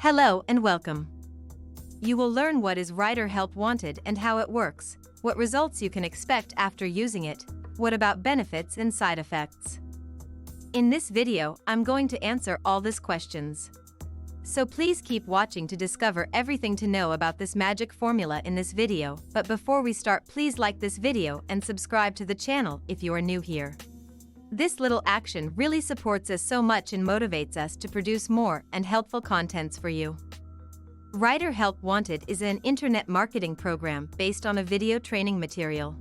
Hello and welcome. You will learn what is Writer Help Wanted and how it works, what results you can expect after using it, what about benefits and side effects. In this video, I'm going to answer all these questions. So please keep watching to discover everything to know about this magic formula in this video, but before we start, please like this video and subscribe to the channel if you are new here. This little action really supports us so much and motivates us to produce more and helpful contents for you. Writer Help Wanted is an internet marketing program based on a video training material.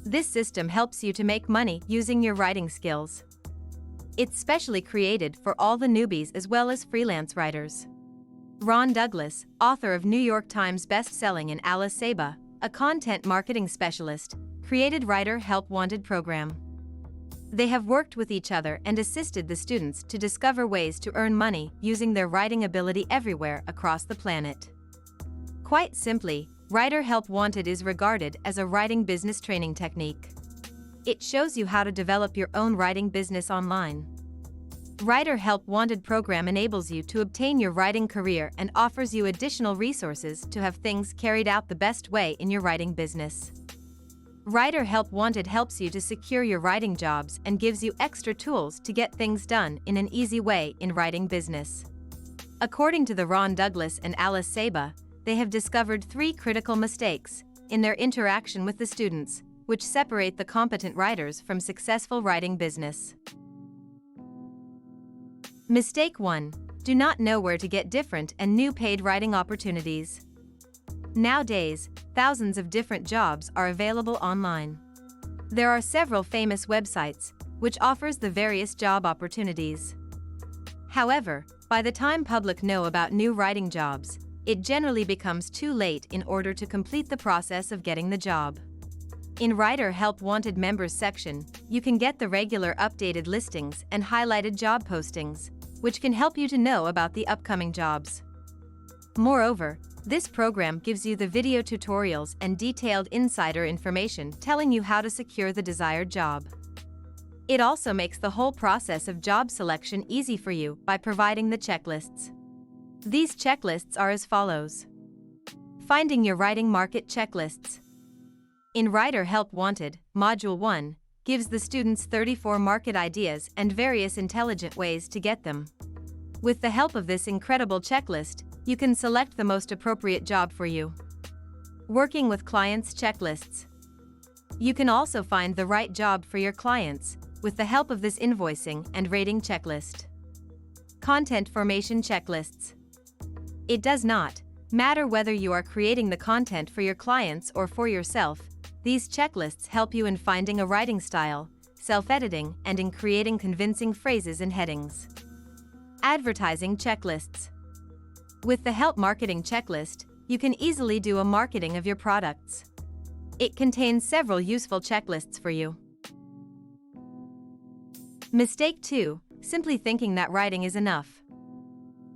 This system helps you to make money using your writing skills. It's specially created for all the newbies as well as freelance writers. Ron Douglas, author of New York Times bestselling, and Alice Seba, a content marketing specialist, created Writer Help Wanted program. They have worked with each other and assisted the students to discover ways to earn money using their writing ability everywhere across the planet. Quite simply, Writer Help Wanted is regarded as a writing business training technique. It shows you how to develop your own writing business online. Writer Help Wanted program enables you to obtain your writing career and offers you additional resources to have things carried out the best way in your writing business. Writer Help Wanted helps you to secure your writing jobs and gives you extra tools to get things done in an easy way in writing business. According to the Ron Douglas and Alice Seba, they have discovered 3 critical mistakes in their interaction with the students, which separate the competent writers from successful writing business. Mistake 1. Do not know where to get different and new paid writing opportunities. Nowadays, thousands of different jobs are available online. There are several famous websites, which offers the various job opportunities. However, by the time public know about new writing jobs, it generally becomes too late in order to complete the process of getting the job. In Writer Help Wanted Members section, you can get the regular updated listings and highlighted job postings, which can help you to know about the upcoming jobs. Moreover, this program gives you the video tutorials and detailed insider information telling you how to secure the desired job. It also makes the whole process of job selection easy for you by providing the checklists. These checklists are as follows. Finding your writing market checklists. In Writer Help Wanted, Module 1 gives the students 34 market ideas and various intelligent ways to get them. With the help of this incredible checklist, you can select the most appropriate job for you. Working with clients checklists. You can also find the right job for your clients with the help of this invoicing and rating checklist. Content formation checklists. It does not matter whether you are creating the content for your clients or for yourself. These checklists help you in finding a writing style, self-editing, and in creating convincing phrases and headings. Advertising checklists. With the Help Marketing checklist, you can easily do a marketing of your products. It contains several useful checklists for you. Mistake 2. Simply thinking that writing is enough.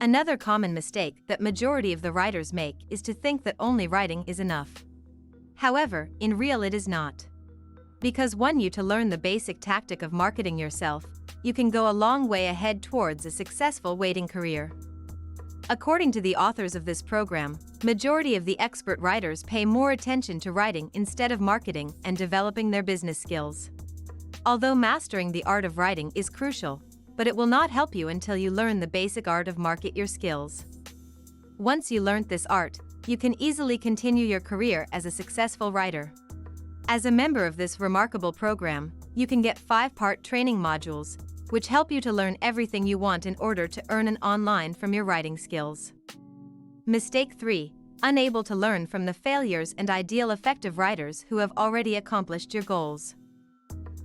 Another common mistake that majority of the writers make is to think that only writing is enough. However, in real it is not. Because want you to learn the basic tactic of marketing yourself, you can go a long way ahead towards a successful writing career. According to the authors of this program, majority of the expert writers pay more attention to writing instead of marketing and developing their business skills. Although mastering the art of writing is crucial, but it will not help you until you learn the basic art of market your skills. Once you learned this art, you can easily continue your career as a successful writer. As a member of this remarkable program, you can get 5-part training modules, which help you to learn everything you want in order to earn an online from your writing skills. Mistake 3. Unable to learn from the failures and ideal effective writers who have already accomplished your goals.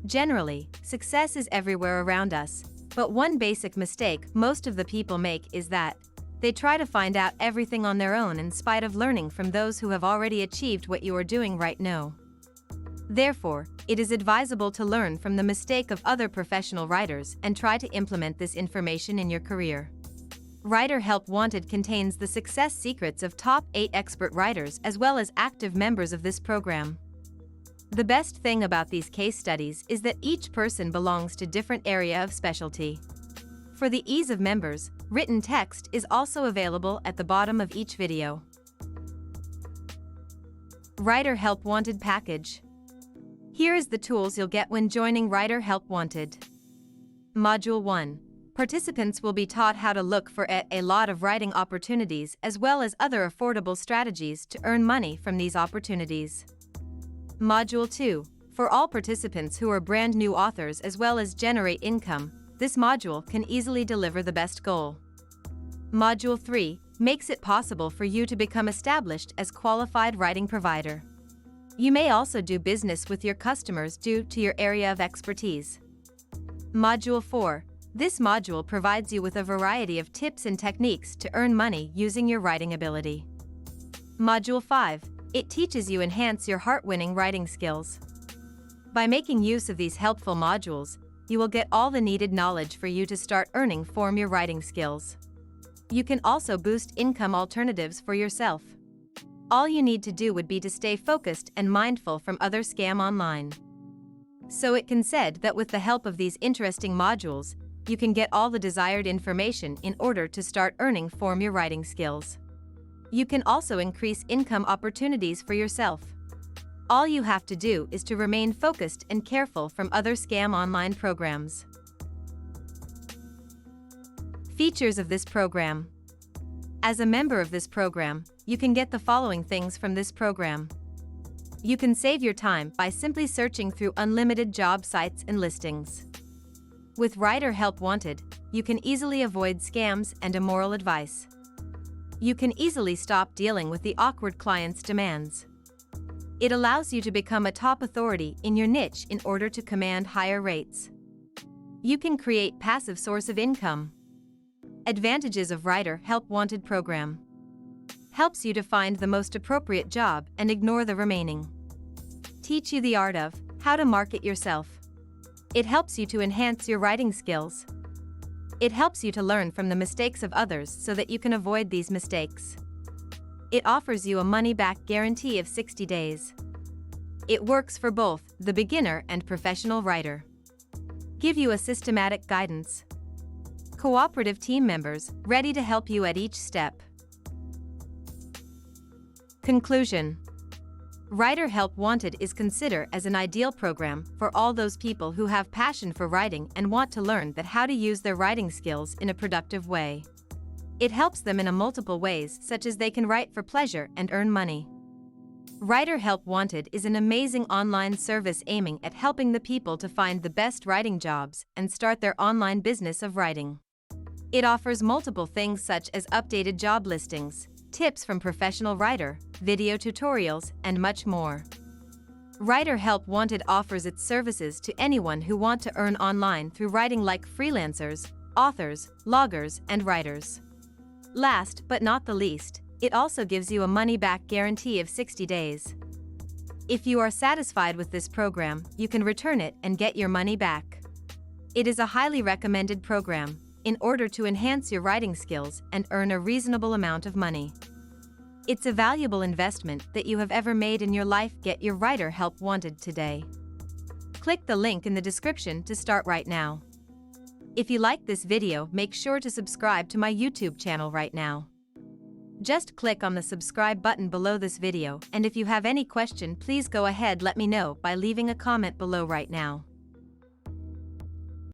Generally, success is everywhere around us, but one basic mistake most of the people make is that they try to find out everything on their own in spite of learning from those who have already achieved what you are doing right now. Therefore, it is advisable to learn from the mistake of other professional writers and try to implement this information in your career. Writer Help Wanted contains the success secrets of top 8 expert writers as well as active members of this program. The best thing about these case studies is that each person belongs to different area of specialty. For the ease of members, Written text is also available at the bottom of each video. Writer Help Wanted Package. Here is the tools you'll get when joining Writer Help Wanted. Module 1. Participants will be taught how to look for a lot of writing opportunities as well as other affordable strategies to earn money from these opportunities. Module 2. For all participants who are brand new authors as well as generate income, this module can easily deliver the best goal. Module 3 makes it possible for you to become established as qualified writing provider. You may also do business with your customers due to your area of expertise. Module 4. This module provides you with a variety of tips and techniques to earn money using your writing ability. Module 5. It teaches you enhance your heart-winning writing skills. By making use of these helpful modules, you will get all the needed knowledge for you to start earning from your writing skills. You can also boost income alternatives for yourself. All you need to do would be to stay focused and mindful from other scam online. So it can said that with the help of these interesting modules, you can get all the desired information in order to start earning from your writing skills. You can also increase income opportunities for yourself. All you have to do is to remain focused and careful from other scam online programs. Features of this program. As a member of this program, you can get the following things from this program. You can save your time by simply searching through unlimited job sites and listings. With Writer Help Wanted, you can easily avoid scams and immoral advice. You can easily stop dealing with the awkward client's demands. It allows you to become a top authority in your niche in order to command higher rates. You can create passive source of income. Advantages of Writer Help Wanted program. Helps you to find the most appropriate job and ignore the remaining. Teach you the art of how to market yourself. It helps you to enhance your writing skills. It helps you to learn from the mistakes of others so that you can avoid these mistakes. It offers you a money-back guarantee of 60 days. It works for both the beginner and professional writer. Give you a systematic guidance. Cooperative team members ready to help you at each step. Conclusion. Writer Help Wanted is considered as an ideal program for all those people who have passion for writing and want to learn how to use their writing skills in a productive way. It helps them in multiple ways, such as they can write for pleasure and earn money. Writer Help Wanted is an amazing online service aiming at helping the people to find the best writing jobs and start their online business of writing. It offers multiple things such as updated job listings, tips from professional writer, video tutorials, and much more. Writer Help Wanted offers its services to anyone who want to earn online through writing like freelancers, authors, bloggers, and writers. Last but not the least, it also gives you a money-back guarantee of 60 days. If you are satisfied with this program, you can return it and get your money back. It is a highly recommended program in order to enhance your writing skills and earn a reasonable amount of money. It's a valuable investment that you have ever made in your life. Get your Writer Help Wanted today. Click the link in the description to start right now. If you like this video, make sure to subscribe to my YouTube channel right now. Just click on the subscribe button below this video, and if you have any question, please go ahead let me know by leaving a comment below right now.